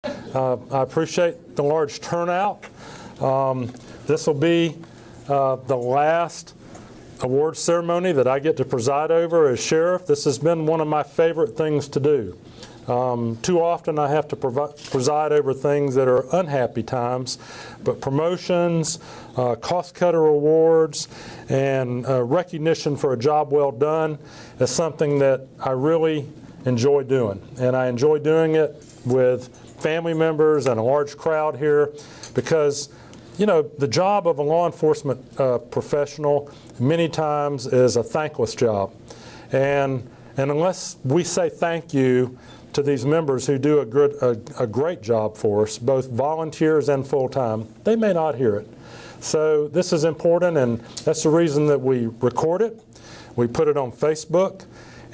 I appreciate the large turnout. This will be the last award ceremony that I get to preside over as sheriff. This has been one of my favorite things to do. Too often I have to preside over things that are unhappy times, but promotions, cost cutter awards, and recognition for a job well done is something that I really enjoy doing. And I enjoy doing it with family members and a large crowd here because, you know, the job of a law enforcement professional many times is a thankless job. And unless we say thank you to these members who do a great job for us, both volunteers and full-time, they may not hear it. So this is important, and that's the reason that we record it. We put it on Facebook,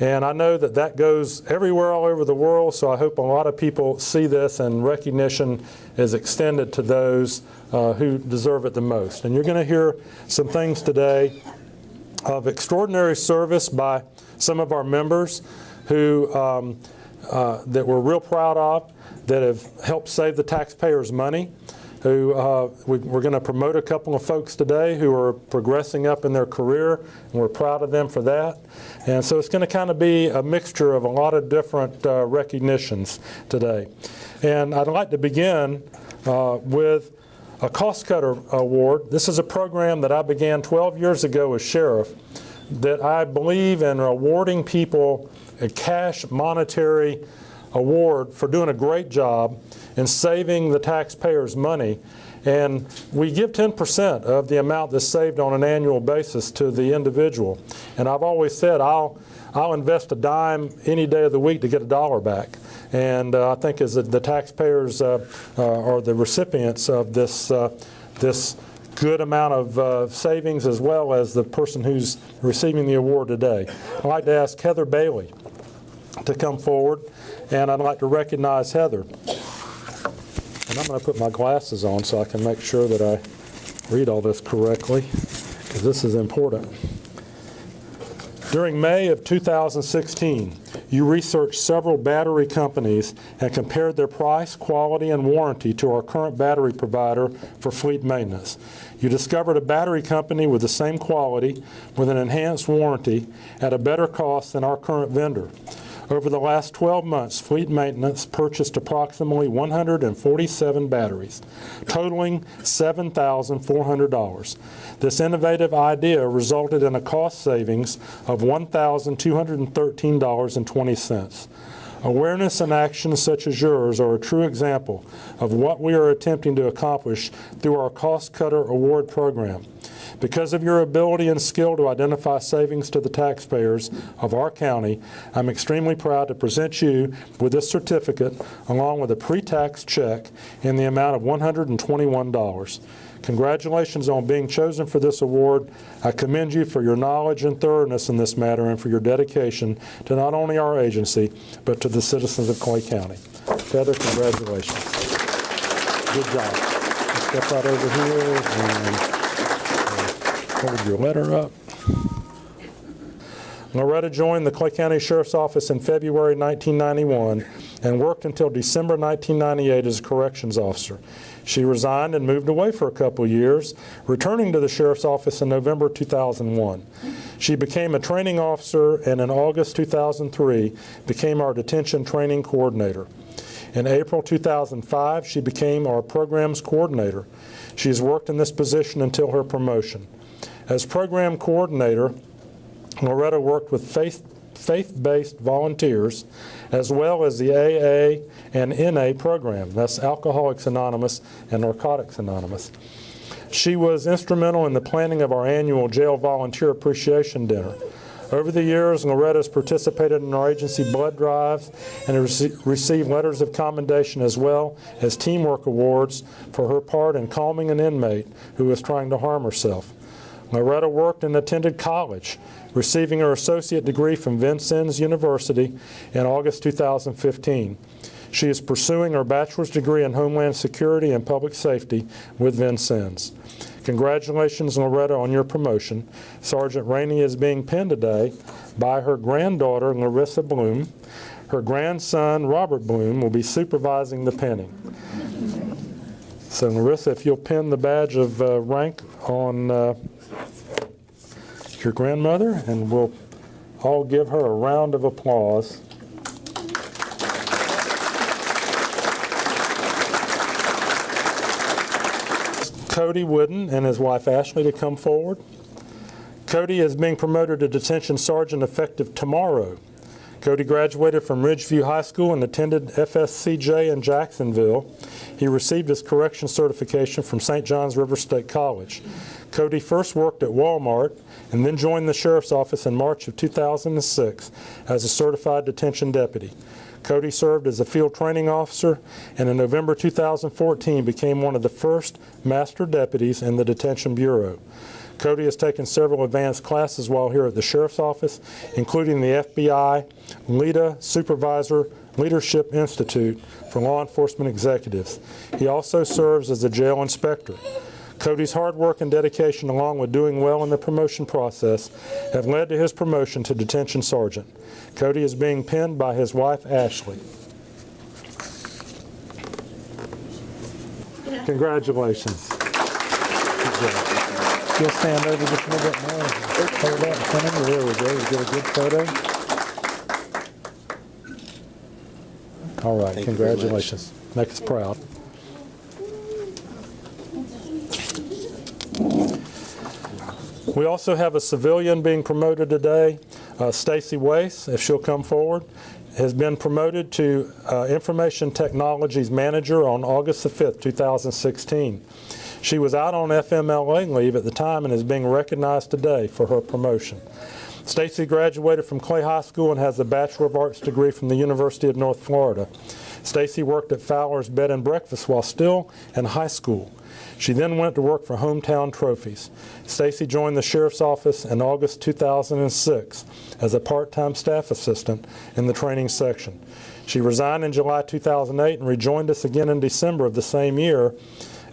and I know that that goes everywhere all over the world, so I hope a lot of people see this and recognition is extended to those who deserve it the most. And you're going to hear some things today of extraordinary service by some of our members who that we're real proud of, that have helped save the taxpayers money, who we're going to promote a couple of folks today who are progressing up in their career, and we're proud of them for that. And so it's going to kind of be a mixture of a lot of different recognitions today. And I'd like to begin with a Cost Cutter Award. This is a program that I began 12 years ago as sheriff that I believe in awarding people a cash monetary award for doing a great job in saving the taxpayers money. And we give 10% of the amount that's saved on an annual basis to the individual. And I've always said I'll invest a dime any day of the week to get $1 back. And I think as the taxpayers are the recipients of this good amount of savings, as well as the person who's receiving the award today. I'd like to ask Heather Bailey to come forward, and I'd like to recognize Heather. And I'm going to put my glasses on so I can make sure that I read all this correctly, because this is important. During May of 2016, you researched several battery companies and compared their price, quality, and warranty to our current battery provider for fleet maintenance. You discovered a battery company with the same quality, with an enhanced warranty, at a better cost than our current vendor. Over the last 12 months, Fleet Maintenance purchased approximately 147 batteries, totaling $7,400. This innovative idea resulted in a cost savings of $1,213.20. Awareness and actions such as yours are a true example of what we are attempting to accomplish through our Cost Cutter Award program. Because of your ability and skill to identify savings to the taxpayers of our county, I'm extremely proud to present you with this certificate along with a pre-tax check in the amount of $121. Congratulations on being chosen for this award. I commend you for your knowledge and thoroughness in this matter and for your dedication to not only our agency, but to the citizens of Clay County. Heather, congratulations. Good job. Step right over here and hold your letter up. Loretta joined the Clay County Sheriff's Office in February 1991 and worked until December 1998 as a corrections officer. She resigned and moved away for a couple of years, returning to the Sheriff's Office in November 2001. She became a training officer and in August 2003 became our detention training coordinator. In April 2005, she became our programs coordinator. She has worked in this position until her promotion. As program coordinator, Loretta worked with faith-based volunteers as well as the AA and NA program. That's Alcoholics Anonymous and Narcotics Anonymous. She was instrumental in the planning of our annual Jail Volunteer Appreciation Dinner. Over the years, Loretta has participated in our agency blood drives and received letters of commendation as well as teamwork awards for her part in calming an inmate who was trying to harm herself. Loretta worked and attended college, receiving her associate degree from Vincennes University in August 2015. She is pursuing her bachelor's degree in Homeland Security and Public Safety with Vincennes. Congratulations, Loretta, on your promotion. Sergeant Rainey is being pinned today by her granddaughter, Larissa Bloom. Her grandson, Robert Bloom, will be supervising the pinning. So Larissa, if you'll pin the badge of rank on your grandmother, and we'll all give her a round of applause. Cody Wooden and his wife Ashley to come forward. Cody is being promoted to detention sergeant effective tomorrow. Cody graduated from Ridgeview High School and attended FSCJ in Jacksonville. He received his correction certification from St. John's River State College. Cody first worked at Walmart and then joined the Sheriff's Office in March of 2006 as a certified detention deputy. Cody served as a field training officer and in November 2014 became one of the first master deputies in the Detention Bureau. Cody has taken several advanced classes while here at the Sheriff's Office, including the FBI LEADA Supervisor Leadership Institute for Law Enforcement Executives. He also serves as a jail inspector. Cody's hard work and dedication, along with doing well in the promotion process, have led to his promotion to detention sergeant. Cody is being pinned by his wife, Ashley. Congratulations. You'll stand over just a little bit more. Hold that in front of you. There we go. You get a good photo. All right. Congratulations. Make us proud. We also have a civilian being promoted today. Stacy Wace, if she'll come forward, has been promoted to Information Technologies Manager on August the 5th, 2016. She was out on FMLA leave at the time and is being recognized today for her promotion. Stacy graduated from Clay High School and has a Bachelor of Arts degree from the University of North Florida. Stacy worked at Fowler's Bed and Breakfast while still in high school. She then went to work for Hometown Trophies. Stacy joined the Sheriff's Office in August 2006 as a part-time staff assistant in the training section. She resigned in July 2008 and rejoined us again in December of the same year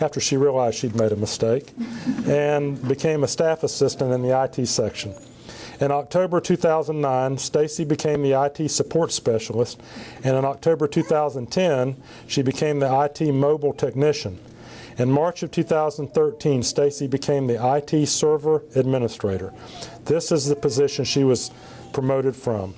after she realized she'd made a mistake and became a staff assistant in the IT section. In October 2009, Stacy became the IT support specialist, and in October 2010, she became the IT mobile technician. In March of 2013, Stacy became the IT server administrator. This is the position she was promoted from.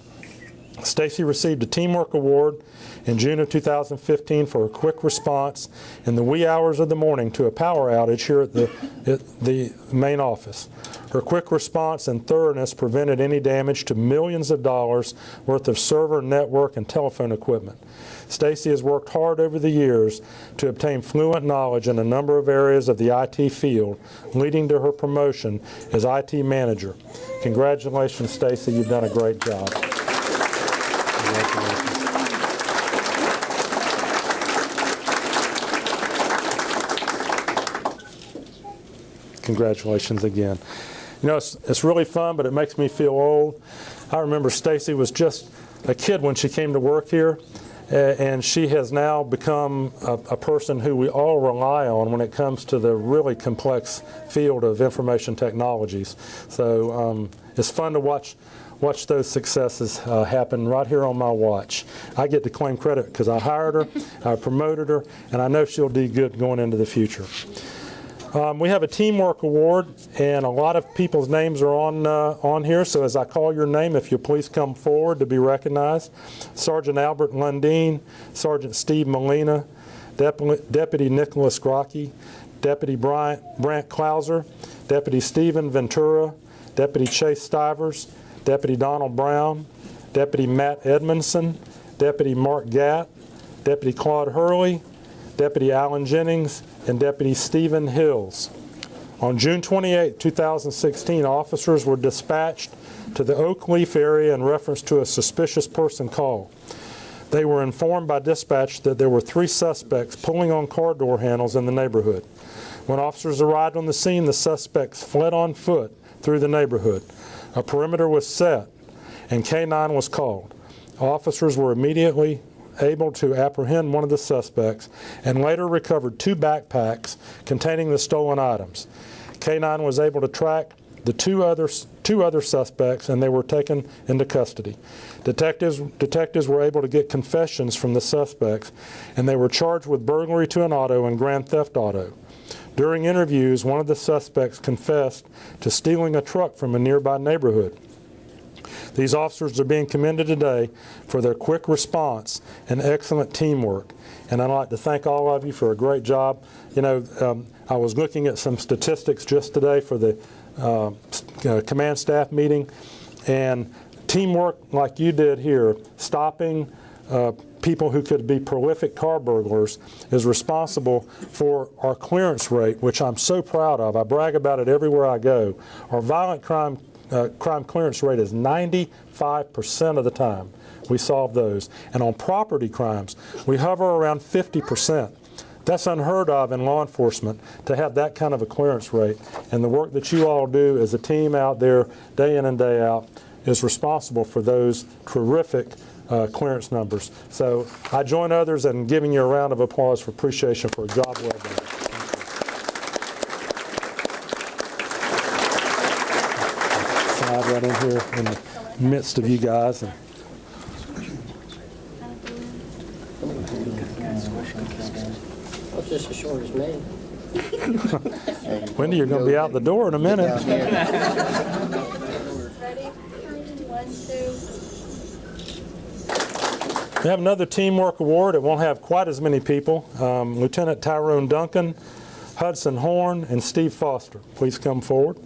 Stacy received a Teamwork Award in June of 2015 for her quick response in the wee hours of the morning to a power outage here at the main office. Her quick response and thoroughness prevented any damage to millions of dollars worth of server, network, and telephone equipment. Stacy has worked hard over the years to obtain fluent knowledge in a number of areas of the IT field, leading to her promotion as IT manager. Congratulations, Stacy. You've done a great job. Congratulations again. You know, it's really fun, but it makes me feel old. I remember Stacy was just a kid when she came to work here, and she has now become a person who we all rely on when it comes to the really complex field of information technologies. So it's fun to watch those successes happen right here on my watch. I get to claim credit because I hired her, I promoted her, and I know she'll do good going into the future. We have a Teamwork Award, and a lot of people's names are on here, so as I call your name, if you'll please come forward to be recognized. Sergeant Albert Lundeen, Sergeant Steve Molina, Deputy Nicholas Grocky, Deputy Brant Klauser, Deputy Stephen Ventura, Deputy Chase Stivers, Deputy Donald Brown, Deputy Matt Edmondson, Deputy Mark Gatt, Deputy Claude Hurley, Deputy Alan Jennings, and Deputy Stephen Hills. On June 28, 2016, officers were dispatched to the Oak Leaf area in reference to a suspicious person call. They were informed by dispatch that there were 3 suspects pulling on car door handles in the neighborhood. When officers arrived on the scene, the suspects fled on foot through the neighborhood. A perimeter was set, and K-9 was called. Officers were immediately able to apprehend one of the suspects and later recovered 2 backpacks containing the stolen items. K-9 was able to track the two other suspects, and they were taken into custody. Detectives were able to get confessions from the suspects, and they were charged with burglary to an auto and grand theft auto. During interviews, one of the suspects confessed to stealing a truck from a nearby neighborhood. These officers are being commended today for their quick response and excellent teamwork. And I'd like to thank all of you for a great job. You know, I was looking at some statistics just today for the command staff meeting, and teamwork like you did here, stopping people who could be prolific car burglars, is responsible for our clearance rate, which I'm so proud of. I brag about it everywhere I go. Our violent crime clearance rate is 95% of the time we solve those. And on property crimes, we hover around 50%. That's unheard of in law enforcement, to have that kind of a clearance rate. And the work that you all do as a team out there, day in and day out, is responsible for those terrific clearance numbers. So I join others in giving you a round of applause for appreciation for a job well done. Slide right in here in the midst of you guys. And just as short as me. Wendy, you're going to be out the door in a minute. Ready? 1, 2. We have another teamwork award. It won't have quite as many people. Lieutenant Tyrone Duncan, Hudson Horn, and Steve Foster. Please come forward.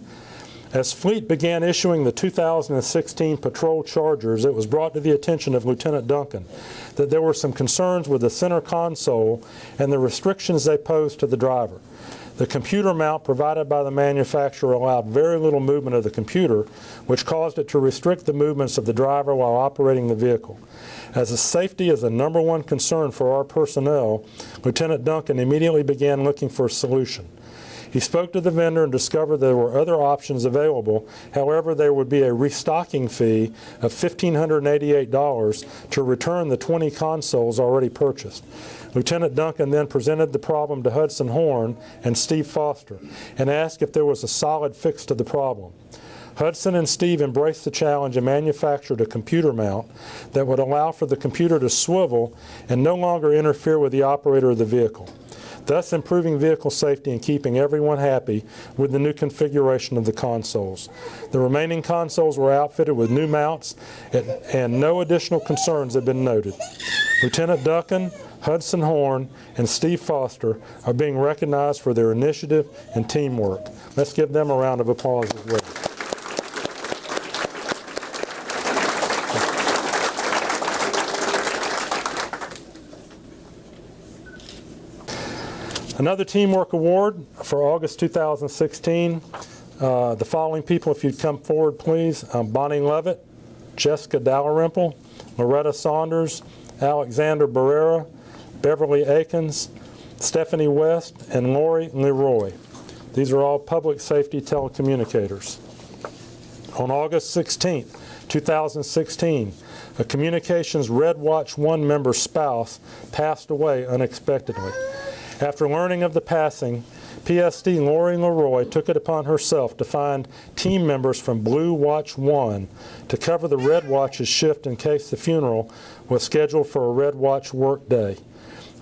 As Fleet began issuing the 2016 patrol chargers, it was brought to the attention of Lieutenant Duncan that there were some concerns with the center console and the restrictions they posed to the driver. The computer mount provided by the manufacturer allowed very little movement of the computer, which caused it to restrict the movements of the driver while operating the vehicle. As the safety is the #1 concern for our personnel, Lieutenant Duncan immediately began looking for a solution. He spoke to the vendor and discovered there were other options available. However, there would be a restocking fee of $1,588 to return the 20 consoles already purchased. Lieutenant Duncan then presented the problem to Hudson Horn and Steve Foster and asked if there was a solid fix to the problem. Hudson and Steve embraced the challenge and manufactured a computer mount that would allow for the computer to swivel and no longer interfere with the operator of the vehicle, thus improving vehicle safety and keeping everyone happy with the new configuration of the consoles. The remaining consoles were outfitted with new mounts, and no additional concerns have been noted. Lieutenant Duncan, Hudson Horn, and Steve Foster are being recognized for their initiative and teamwork. Let's give them a round of applause as well. Another teamwork award for August 2016. The following people, if you'd come forward, please. Bonnie Levitt, Jessica Dalrymple, Loretta Saunders, Alexander Barrera, Beverly Akins, Stephanie West, and Lori Leroy. These are all public safety telecommunicators. On August 16, 2016, a Communications Red Watch 1 member's spouse passed away unexpectedly. After learning of the passing, PSD Lori Leroy took it upon herself to find team members from Blue Watch 1 to cover the Red Watch's shift in case the funeral was scheduled for a Red Watch work day.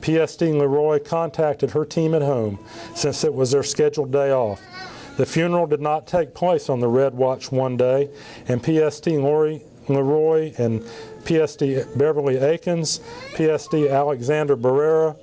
PSD Leroy contacted her team at home since it was their scheduled day off. The funeral did not take place on the Red Watch 1 day, and PSD Lori Leroy and PSD Beverly Akins, PSD Alexander Barrera,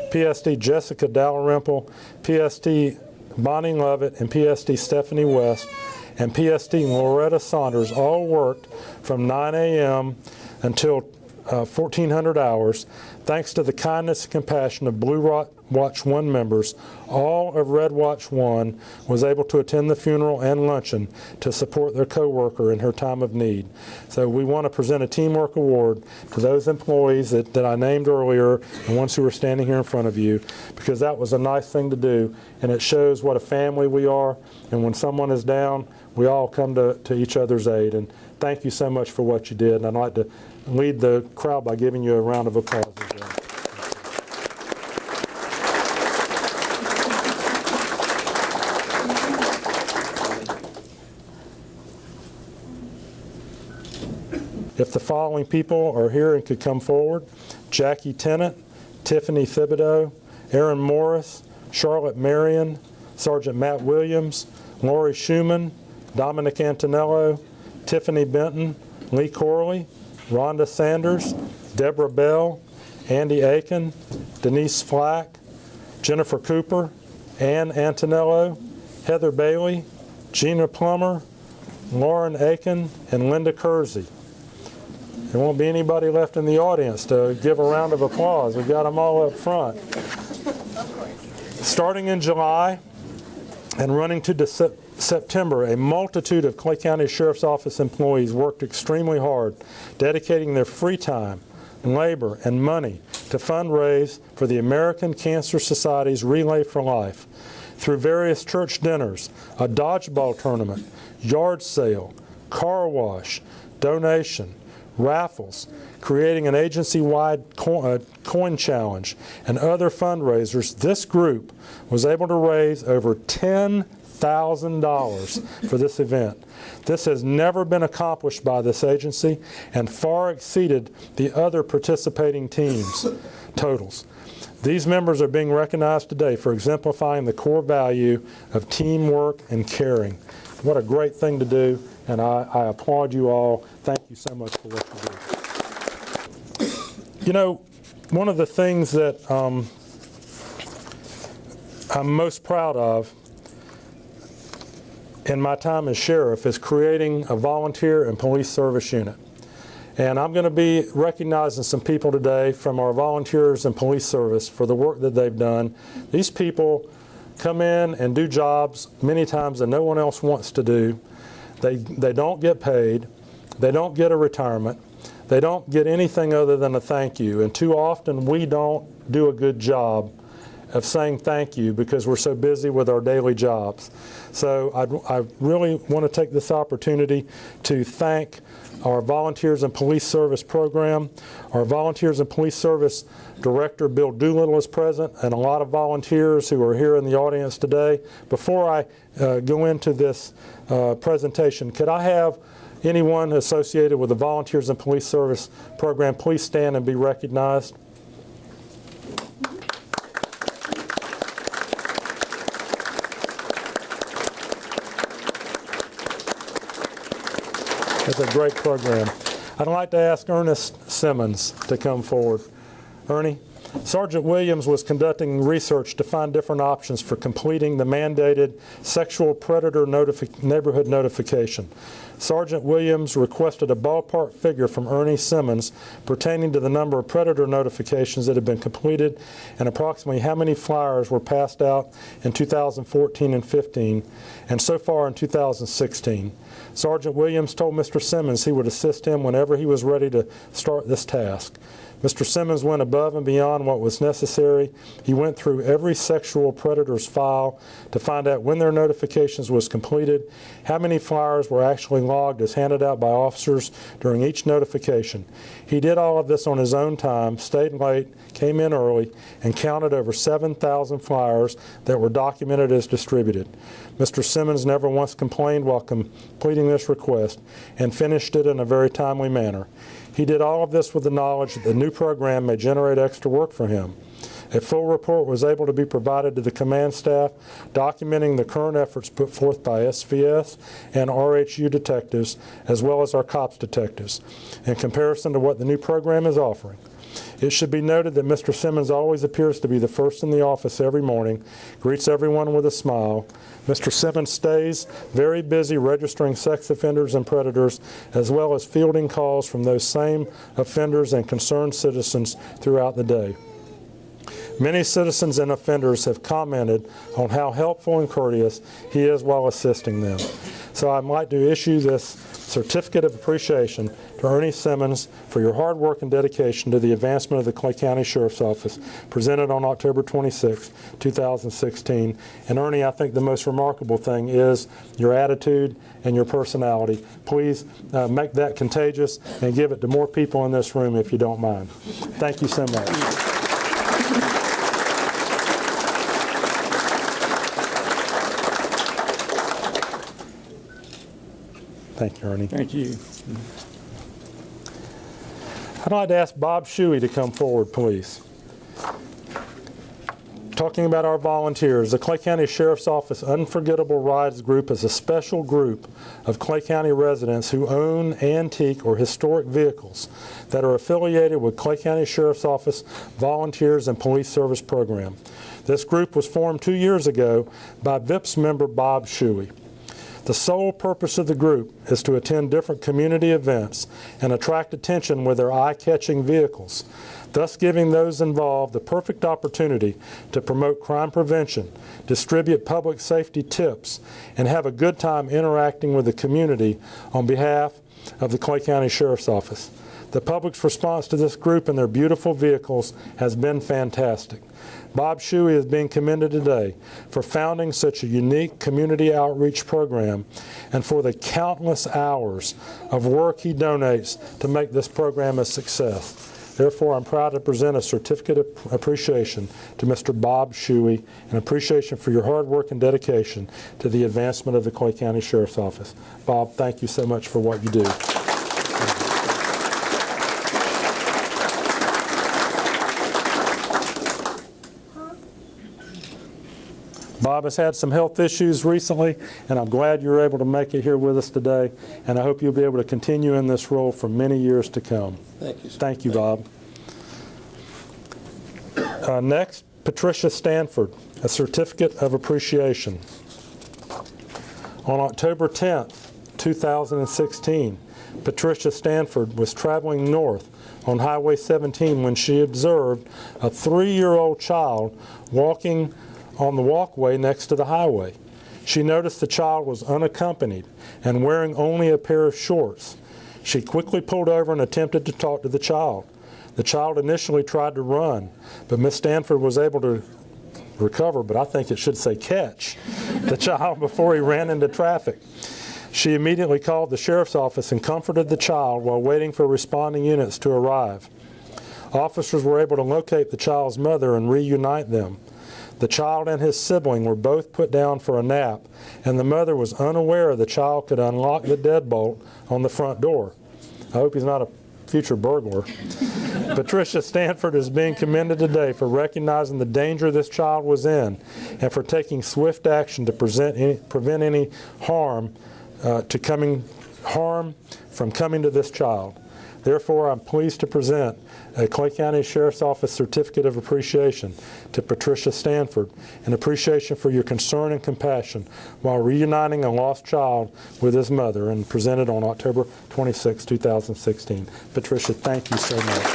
PSD Jessica Dalrymple, PSD Bonnie Lovett, and PSD Stephanie West, and PSD Loretta Saunders all worked from 9 a.m. until 1400 hours. Thanks to the kindness and compassion of Blue Watch 1 members, all of Red Watch 1 was able to attend the funeral and luncheon to support their co-worker in her time of need. So we want to present a teamwork award to those employees that I named earlier, and ones who are standing here in front of you, because that was a nice thing to do, and it shows what a family we are, and when someone is down, we all come to each other's aid. And thank you so much for what you did, and I'd like to lead the crowd by giving you a round of applause as well. if the following people are here and could come forward: Jackie Tennant, Tiffany Thibodeau, Aaron Morris, Charlotte Marion, Sergeant Matt Williams, Lori Schumann, Dominic Antonello, Tiffany Benton, Lee Corley, Rhonda Sanders, Deborah Bell, Andy Aiken, Denise Flack, Jennifer Cooper, Ann Antonello, Heather Bailey, Gina Plummer, Lauren Aiken, and Linda Kersey. There won't be anybody left in the audience to give a round of applause. We've got them all up front. Starting in July and running to September, a multitude of Clay County Sheriff's Office employees worked extremely hard, dedicating their free time, labor, and money to fundraise for the American Cancer Society's Relay for Life through various church dinners, a dodgeball tournament, yard sale, car wash, donation, raffles, creating an agency-wide coin challenge, and other fundraisers. This group was able to raise over $10,000 for this event. This has never been accomplished by this agency and far exceeded the other participating teams' totals. These members are being recognized today for exemplifying the core value of teamwork and caring. What a great thing to do, and I applaud you all. Thank you so much for what you do. You know, one of the things that I'm most proud of in my time as sheriff is creating a volunteer and police service unit. And I'm going to be recognizing some people today from our volunteers and police service for the work that they've done. These people come in and do jobs many times that no one else wants to do. They don't get paid. They don't get a retirement. They don't get anything other than a thank you. And too often we don't do a good job of saying thank you because we're so busy with our daily jobs. So I really want to take this opportunity to thank our Volunteers and Police Service program. Our Volunteers and Police Service Director, Bill Doolittle, is present, and a lot of volunteers who are here in the audience today. Before I go into this presentation, could I have anyone associated with the Volunteers and Police Service program please stand and be recognized? It's a great program. I'd like to ask Ernest Simmons to come forward. Ernie, Sergeant Williams was conducting research to find different options for completing the mandated sexual predator neighborhood notification. Sergeant Williams requested a ballpark figure from Ernie Simmons pertaining to the number of predator notifications that had been completed and approximately how many flyers were passed out in 2014 and 15, and so far in 2016. Sergeant Williams told Mr. Simmons he would assist him whenever he was ready to start this task. Mr. Simmons went above and beyond what was necessary. He went through every sexual predator's file to find out when their notifications was completed, how many flyers were actually logged as handed out by officers during each notification. He did all of this on his own time, stayed late, came in early, and counted over 7,000 flyers that were documented as distributed. Mr. Simmons never once complained while completing this request and finished it in a very timely manner. He did all of this with the knowledge that the new program may generate extra work for him. A full report was able to be provided to the command staff documenting the current efforts put forth by SVS and RHU detectives, as well as our COPS detectives, in comparison to what the new program is offering. It should be noted that Mr. Simmons always appears to be the first in the office every morning, greets everyone with a smile. Mr. Simmons stays very busy registering sex offenders and predators, as well as fielding calls from those same offenders and concerned citizens throughout the day. Many citizens and offenders have commented on how helpful and courteous he is while assisting them. So I'd like to issue this certificate of appreciation to Ernie Simmons for your hard work and dedication to the advancement of the Clay County Sheriff's Office, presented on October 26, 2016. And Ernie, I think the most remarkable thing is your attitude and your personality. Please make that contagious and give it to more people in this room if you don't mind. Thank you so much. Thank you, Ernie. Thank you. I'd like to ask Bob Shuey to come forward, please. Talking about our volunteers, the Clay County Sheriff's Office Unforgettable Rides Group is a special group of Clay County residents who own antique or historic vehicles that are affiliated with Clay County Sheriff's Office Volunteers and Police Service Program. This group was formed 2 years ago by VIPS member Bob Shuey. The sole purpose of the group is to attend different community events and attract attention with their eye-catching vehicles, thus giving those involved the perfect opportunity to promote crime prevention, distribute public safety tips, and have a good time interacting with the community on behalf of the Clay County Sheriff's Office. The public's response to this group and their beautiful vehicles has been fantastic. Bob Shuey is being commended today for founding such a unique community outreach program and for the countless hours of work he donates to make this program a success. Therefore, I'm proud to present a certificate of appreciation to Mr. Bob Shuey, an appreciation for your hard work and dedication to the advancement of the Clay County Sheriff's Office. Bob, thank you so much for what you do. Bob has had some health issues recently, and I'm glad you're able to make it here with us today, and I hope you'll be able to continue in this role for many years to come. Thank you, sir. Thank you, Bob. Next, Patricia Stanford, a certificate of appreciation. On October 10th, 2016, Patricia Stanford was traveling north on Highway 17 when she observed a 3-year-old child walking on the walkway next to the highway. She noticed the child was unaccompanied and wearing only a pair of shorts. She quickly pulled over and attempted to talk to the child. The child initially tried to run, but Miss Stanford was able to recover, but I think it should say catch, the child before he ran into traffic. She immediately called the sheriff's office and comforted the child while waiting for responding units to arrive. Officers were able to locate the child's mother and reunite them. The child and his sibling were both put down for a nap, and the mother was unaware the child could unlock the deadbolt on the front door. I hope he's not a future burglar. Patricia Stanford is being commended today for recognizing the danger this child was in and for taking swift action to prevent any harm from coming to this child. Therefore, I'm pleased to present a Clay County Sheriff's Office Certificate of Appreciation to Patricia Stanford, an appreciation for your concern and compassion while reuniting a lost child with his mother, and presented on October 26, 2016. Patricia, thank you so much.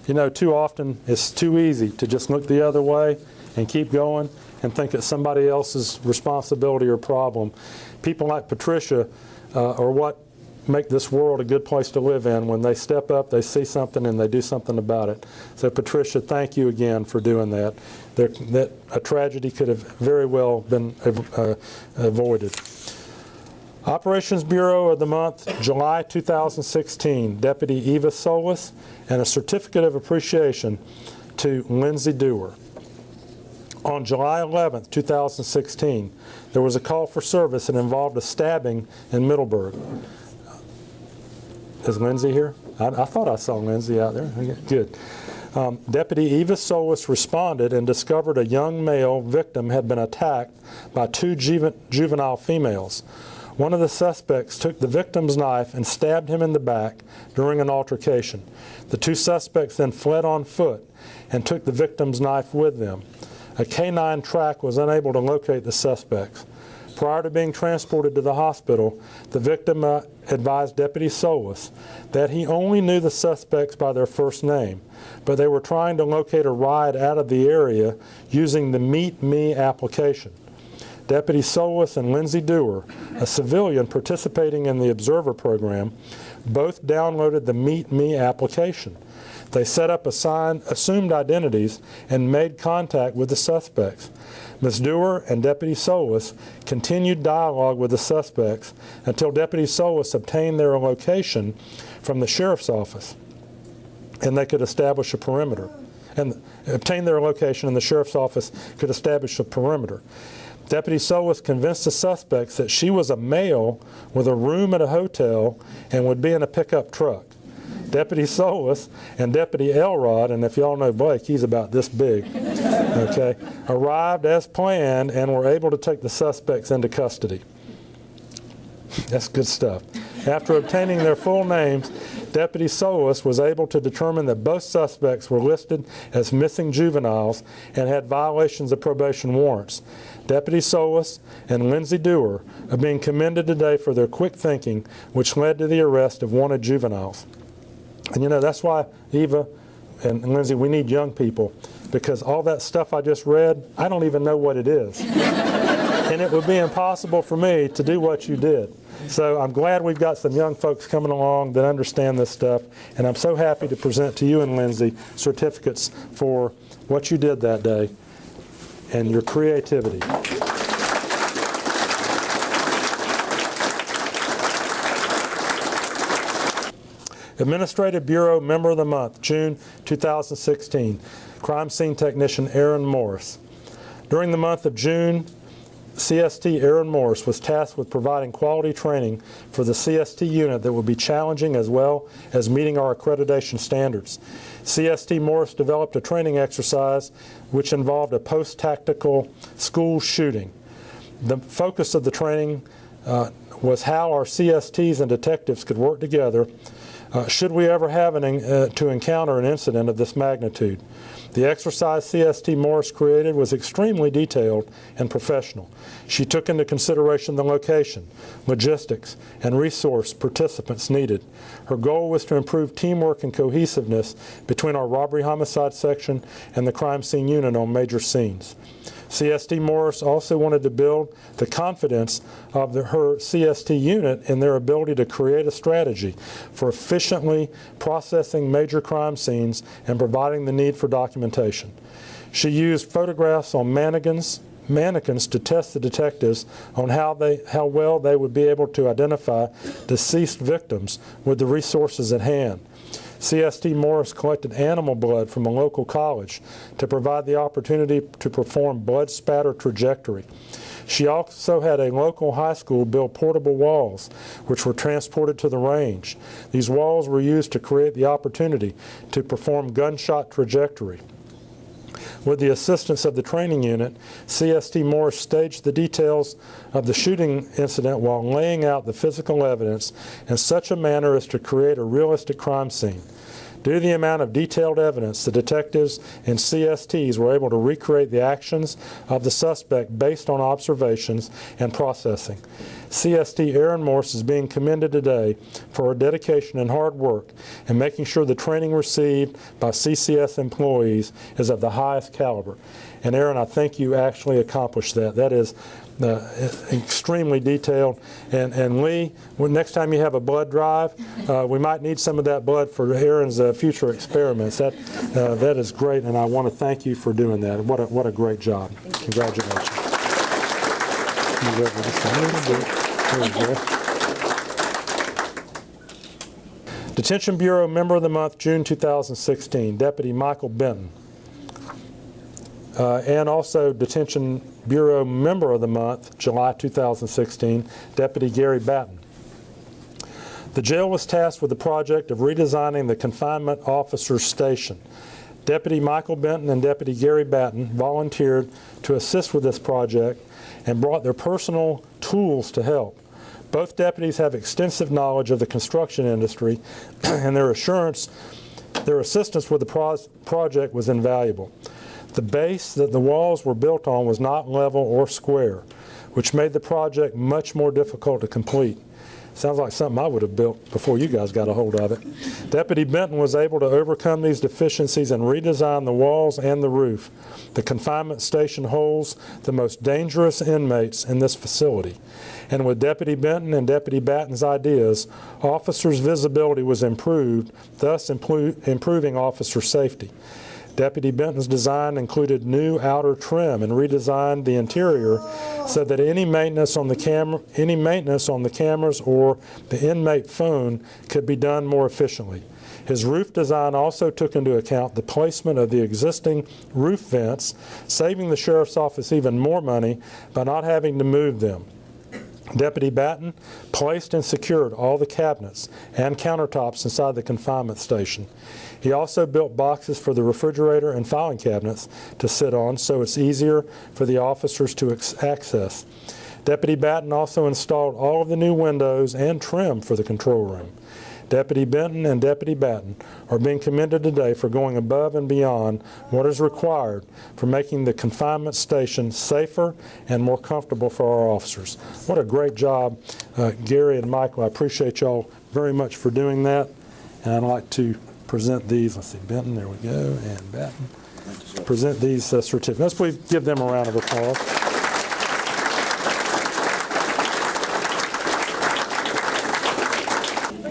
You know, too often it's too easy to just look the other way and keep going and think it's somebody else's responsibility or problem. People like Patricia are what make this world a good place to live in. When they step up, they see something and they do something about it. So Patricia, thank you again for doing that. That a tragedy could have very well been avoided. Operations Bureau of the month, July 2016, Deputy Eva Solis, and a certificate of appreciation to Lindsay Dewar. On July 11, 2016, there was a call for service that involved a stabbing in Middleburg. Is Lindsay here? I thought I saw Lindsay out there. Good. Deputy Eva Solis responded and discovered a young male victim had been attacked by 2 juvenile females. One of the suspects took the victim's knife and stabbed him in the back during an altercation. The 2 suspects then fled on foot and took the victim's knife with them. A canine track was unable to locate the suspects. Prior to being transported to the hospital, the victim advised Deputy Solis that he only knew the suspects by their first name, but they were trying to locate a ride out of the area using the Meet Me application. Deputy Solis and Lindsay Dewar, a civilian participating in the Observer program, both downloaded the Meet Me application. They set up assumed identities and made contact with the suspects. Ms. Dewar and Deputy Solis continued dialogue with the suspects until Deputy Solis obtained their location from the sheriff's office, and they could establish a perimeter. And obtained their location, and the sheriff's office could establish a perimeter. Deputy Solis convinced the suspects that she was a male with a room at a hotel and would be in a pickup truck. Deputy Solis and Deputy Elrod, and if y'all know Blake, he's about this big, okay, arrived as planned and were able to take the suspects into custody. That's good stuff. After obtaining their full names, Deputy Solis was able to determine that both suspects were listed as missing juveniles and had violations of probation warrants. Deputy Solis and Lindsay Dewar are being commended today for their quick thinking, which led to the arrest of wanted juveniles. And you know, that's why, Eva and Lindsay, we need young people, because all that stuff I just read, I don't even know what it is. And it would be impossible for me to do what you did. So I'm glad we've got some young folks coming along that understand this stuff, and I'm so happy to present to you and Lindsay certificates for what you did that day and your creativity. Administrative Bureau Member of the Month, June 2016, Crime Scene Technician Aaron Morris. During the month of June, CST Aaron Morris was tasked with providing quality training for the CST unit that would be challenging as well as meeting our accreditation standards. CST Morris developed a training exercise which involved a post-tactical school shooting. The focus of the training was how our CSTs and detectives could work together should we ever have to encounter an incident of this magnitude. The exercise CST Morris created was extremely detailed and professional. She took into consideration the location, logistics, and resource participants needed. Her goal was to improve teamwork and cohesiveness between our robbery homicide section and the crime scene unit on major scenes. CST Morris also wanted to build the confidence of her CST unit in their ability to create a strategy for efficiently processing major crime scenes and providing the need for documentation. She used photographs on mannequins to test the detectives on how well they would be able to identify deceased victims with the resources at hand. CST Morris collected animal blood from a local college to provide the opportunity to perform blood spatter trajectory. She also had a local high school build portable walls, which were transported to the range. These walls were used to create the opportunity to perform gunshot trajectory. With the assistance of the training unit, CST Morris staged the details of the shooting incident while laying out the physical evidence in such a manner as to create a realistic crime scene. Due to the amount of detailed evidence, the detectives and CSTs were able to recreate the actions of the suspect based on observations and processing. CST Aaron Morse is being commended today for her dedication and hard work in making sure the training received by CCS employees is of the highest caliber. And Aaron, I think you actually accomplished that. That is extremely detailed. And Lee, next time you have a blood drive, we might need some of that blood for Aaron's future experiments. That is great, and I want to thank you for doing that. What a great job. Congratulations. Detention Bureau Member of the Month, June 2016, Deputy Michael Benton. And also Detention Bureau Member of the Month, July 2016, Deputy Gary Batten. The jail was tasked with the project of redesigning the confinement officer's station. Deputy Michael Benton and Deputy Gary Batten volunteered to assist with this project and brought their personal tools to help. Both deputies have extensive knowledge of the construction industry, and their assistance with the project was invaluable. The base that the walls were built on was not level or square, which made the project much more difficult to complete. Sounds like something I would have built before you guys got a hold of it. Deputy Benton was able to overcome these deficiencies and redesign the walls and the roof. The confinement station holds the most dangerous inmates in this facility. And with Deputy Benton and Deputy Batten's ideas, officers' visibility was improved, thus improving officer safety. Deputy Benton's design included new outer trim and redesigned the interior so that any maintenance on the cameras or the inmate phone could be done more efficiently. His roof design also took into account the placement of the existing roof vents, saving the sheriff's office even more money by not having to move them. Deputy Batten placed and secured all the cabinets and countertops inside the confinement station. He also built boxes for the refrigerator and filing cabinets to sit on so it's easier for the officers to access. Deputy Batten also installed all of the new windows and trim for the control room. Deputy Benton and Deputy Batten are being commended today for going above and beyond what is required for making the confinement station safer and more comfortable for our officers. What a great job, Gary and Michael. I appreciate y'all very much for doing that. And I'd like to present these. Let's see, Benton, there we go, and Batten. Present these certificates. Let's please give them a round of applause.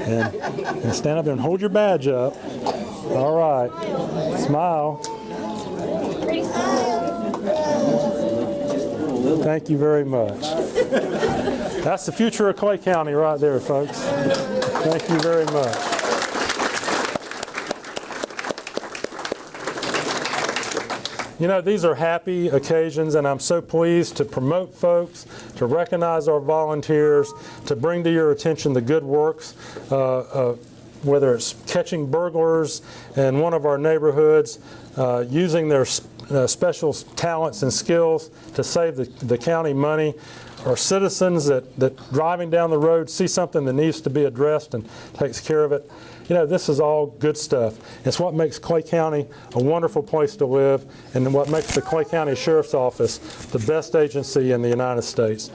And stand up there and hold your badge up. All right. Smile. Thank you very much. That's the future of Clay County right there, folks. Thank you very much. You know, these are happy occasions, and I'm so pleased to promote folks, to recognize our volunteers, to bring to your attention the good works, whether it's catching burglars in one of our neighborhoods, using their special talents and skills to save the county money, or citizens that driving down the road see something that needs to be addressed and takes care of it. You know, this is all good stuff. It's what makes Clay County a wonderful place to live, and what makes the Clay County Sheriff's Office the best agency in the United States.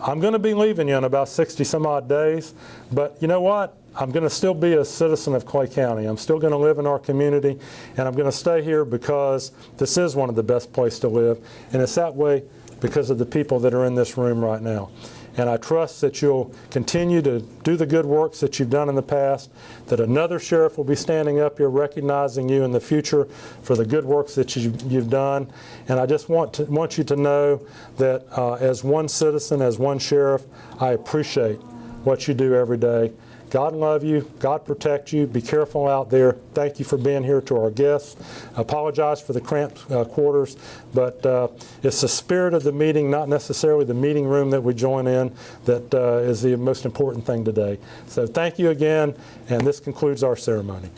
I'm going to be leaving you in about 60 some odd days, but you know what? I'm going to still be a citizen of Clay County. I'm still going to live in our community, and I'm going to stay here because this is one of the best places to live, and it's that way because of the people that are in this room right now. And I trust that you'll continue to do the good works that you've done in the past, that another sheriff will be standing up here recognizing you in the future for the good works that you've done. And I just want you to know that as one citizen, as one sheriff, I appreciate what you do every day. God love you. God protect you. Be careful out there. Thank you for being here to our guests. I apologize for the cramped quarters, but it's the spirit of the meeting, not necessarily the meeting room that we join in, that is the most important thing today. So thank you again, and this concludes our ceremony.